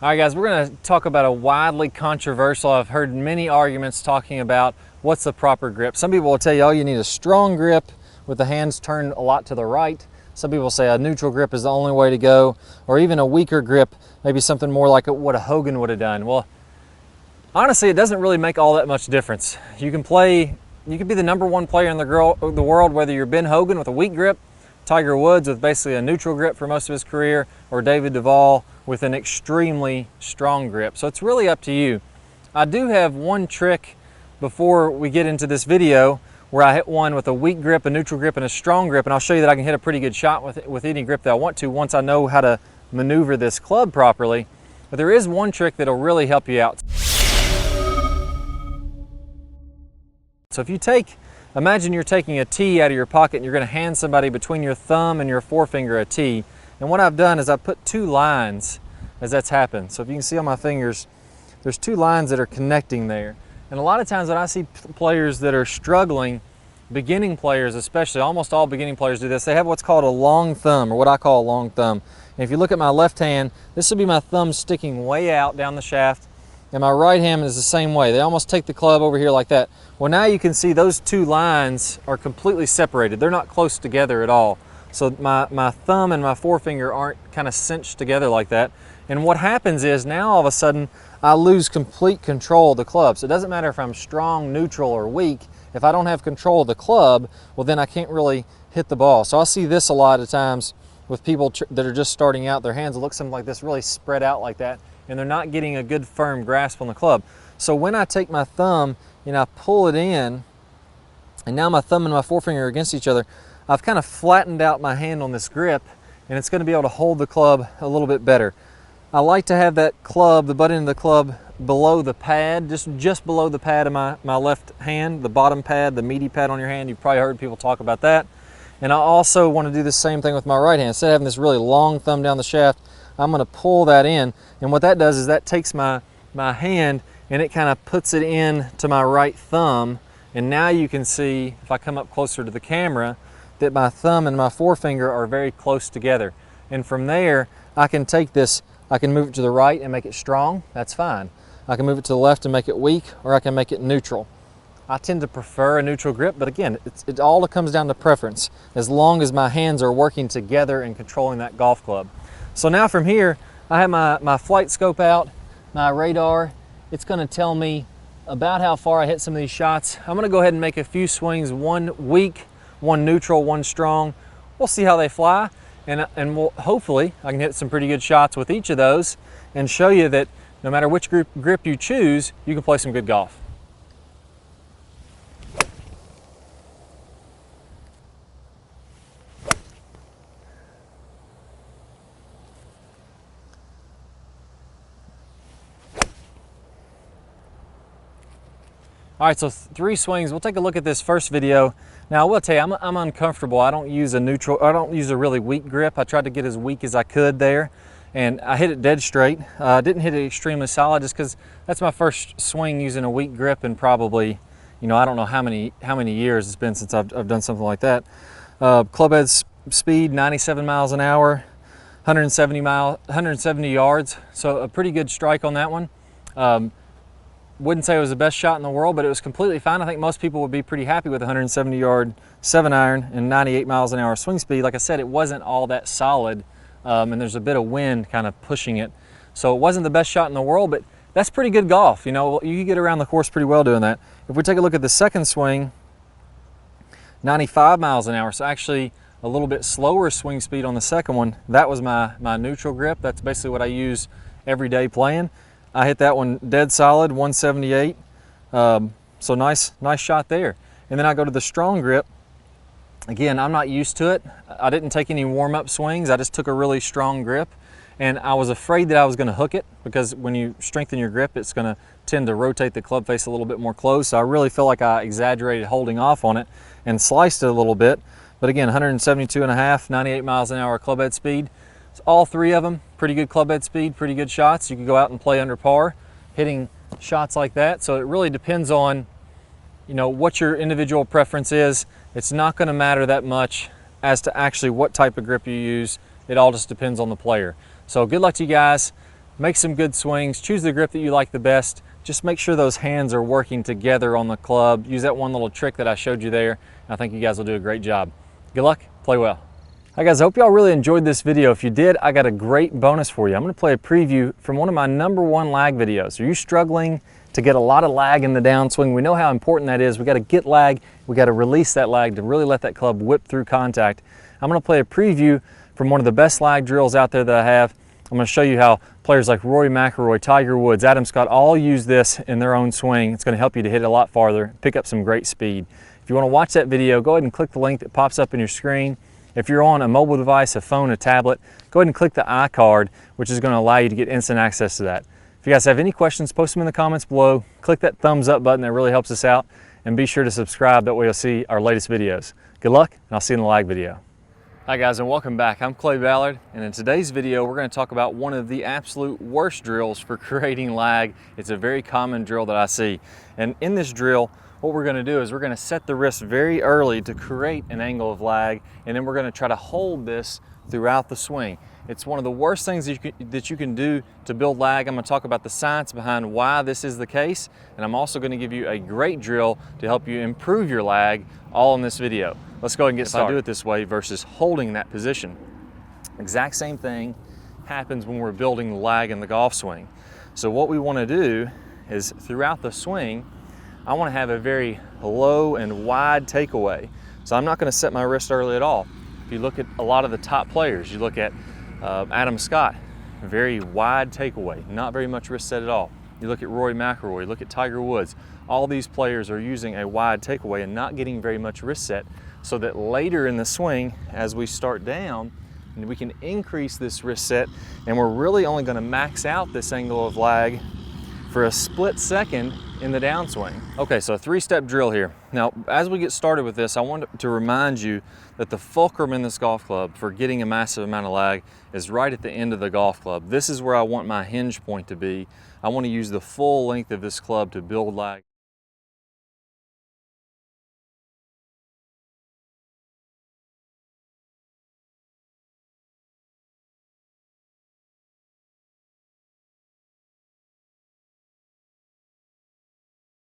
All right, guys, we're going to talk about a widely controversial, I've heard many arguments talking about what's the proper grip. Some people will tell you, oh, you need a strong grip with the hands turned a lot to the right. Some people say a neutral grip is the only way to go, or even a weaker grip, maybe something more like what a Hogan would have done. Well, honestly, it doesn't really make all that much difference. You can be the #1 player in the world, whether you're Ben Hogan with a weak grip, Tiger Woods with basically a neutral grip for most of his career, or David Duval with an extremely strong grip. So it's really up to you. I do have one trick before we get into this video where I hit one with a weak grip, a neutral grip, and a strong grip, and I'll show you that I can hit a pretty good shot with any grip that I want to once I know how to maneuver this club properly. But there is one trick that'll really help you out. So if you imagine you're taking a tee out of your pocket and you're going to hand somebody between your thumb and your forefinger a tee. And what I've done is I've put 2 lines as that's happened. So if you can see on my fingers, there's 2 lines that are connecting there. And a lot of times when I see players that are struggling, beginning players especially, almost all beginning players do this, they have what's called a long thumb, or what I call a long thumb. And if you look at my left hand, this would be my thumb sticking way out down the shaft, and my right hand is the same way. They almost take the club over here like that. Well, now you can see those 2 lines are completely separated. They're not close together at all. So my thumb and my forefinger aren't kind of cinched together like that. And what happens is now all of a sudden I lose complete control of the club. So it doesn't matter if I'm strong, neutral, or weak. If I don't have control of the club, well then I can't really hit the ball. So I see this a lot of times with people that are just starting out. Their hands look something like this, really spread out like that, and they're not getting a good firm grasp on the club. So when I take my thumb and I pull it in, and now my thumb and my forefinger are against each other, I've kind of flattened out my hand on this grip, and it's going to be able to hold the club a little bit better. I like to have that club, the butt end of the club, below the pad, just below the pad of my left hand, the bottom pad, the meaty pad on your hand. You've probably heard people talk about that. And I also want to do the same thing with my right hand. Instead of having this really long thumb down the shaft, I'm going to pull that in, and what that does is that takes my hand and it kind of puts it in to my right thumb. And now you can see, if I come up closer to the camera, that my thumb and my forefinger are very close together. And from there, I can take this, I can move it to the right and make it strong, that's fine. I can move it to the left and make it weak, or I can make it neutral. I tend to prefer a neutral grip, but again, it all comes down to preference, as long as my hands are working together and controlling that golf club. So now from here, I have my flight scope out, my radar. It's going to tell me about how far I hit some of these shots. I'm going to go ahead and make a few swings, one weak, one neutral, one strong. We'll see how they fly, and hopefully I can hit some pretty good shots with each of those and show you that no matter which grip you choose, you can play some good golf. All right, so 3 swings. We'll take a look at this first video. Now, I will tell you, I'm uncomfortable. I don't use a really weak grip. I tried to get as weak as I could there, and I hit it dead straight. I didn't hit it extremely solid just because that's my first swing using a weak grip in probably, I don't know how many years it's been since I've done something like that. Clubhead speed, 97 miles an hour, 170 yards. So a pretty good strike on that one. Wouldn't say it was the best shot in the world, but it was completely fine. I think most people would be pretty happy with a 170-yard 7-iron and 98 miles an hour swing speed. Like I said, it wasn't all that solid, and there's a bit of wind kind of pushing it. So it wasn't the best shot in the world, but that's pretty good golf. You can get around the course pretty well doing that. If we take a look at the second swing, 95 miles an hour, so actually a little bit slower swing speed on the second one. That was my neutral grip. That's basically what I use every day playing. I hit that one dead solid, 178. So nice shot there. And then I go to the strong grip. Again, I'm not used to it. I didn't take any warm-up swings. I just took a really strong grip. And I was afraid that I was going to hook it, because when you strengthen your grip, it's going to tend to rotate the club face a little bit more close. So I really feel like I exaggerated holding off on it and sliced it a little bit. But again, 172.5, 98 miles an hour clubhead speed. So all 3 of them, pretty good clubhead speed, pretty good shots. You can go out and play under par, hitting shots like that. So it really depends on, what your individual preference is. It's not going to matter that much as to actually what type of grip you use. It all just depends on the player. So good luck to you guys. Make some good swings, choose the grip that you like the best. Just make sure those hands are working together on the club. Use that one little trick that I showed you there. I think you guys will do a great job. Good luck, play well. Hi guys, I hope y'all really enjoyed this video. If you did, I got a great bonus for you. I'm gonna play a preview from one of my #1 lag videos. Are you struggling to get a lot of lag in the downswing? We know how important that is. We gotta get lag, we gotta release that lag to really let that club whip through contact. I'm gonna play a preview from one of the best lag drills out there that I have. I'm gonna show you how players like Rory McIlroy, Tiger Woods, Adam Scott all use this in their own swing. It's gonna help you to hit it a lot farther, pick up some great speed. If you wanna watch that video, go ahead and click the link that pops up on your screen. If you're on a mobile device, a phone, a tablet, go ahead and click the iCard, which is going to allow you to get instant access to that. If you guys have any questions, post them in the comments below. Click that thumbs up button, that really helps us out. And be sure to subscribe, that way you'll see our latest videos. Good luck, and I'll see you in the lag video. Hi guys, and welcome back. I'm Clay Ballard, and in today's video, we're going to talk about one of the absolute worst drills for creating lag. It's a very common drill that I see. And in this drill, what we're going to do is we're going to set the wrist very early to create an angle of lag, and then we're going to try to hold this throughout the swing. It's one of the worst things that you can do to build lag. I'm going to talk about the science behind why this is the case, and I'm also going to give you a great drill to help you improve your lag, all in this video. Let's go ahead and get started. If I do it this way versus holding that position, exact same thing happens when we're building lag in the golf swing. So what we want to do is throughout the swing, I want to have a very low and wide takeaway. So I'm not going to set my wrist early at all. If you look at a lot of the top players, you look at Adam Scott, very wide takeaway, not very much wrist set at all. You look at Rory McIlroy, look at Tiger Woods. All these players are using a wide takeaway and not getting very much wrist set, so that later in the swing, as we start down, we can increase this wrist set, and we're really only going to max out this angle of lag for a split second in the downswing. Okay, so a 3-step drill here. Now, as we get started with this, I want to remind you that the fulcrum in this golf club for getting a massive amount of lag is right at the end of the golf club. This is where I want my hinge point to be. I want to use the full length of this club to build lag.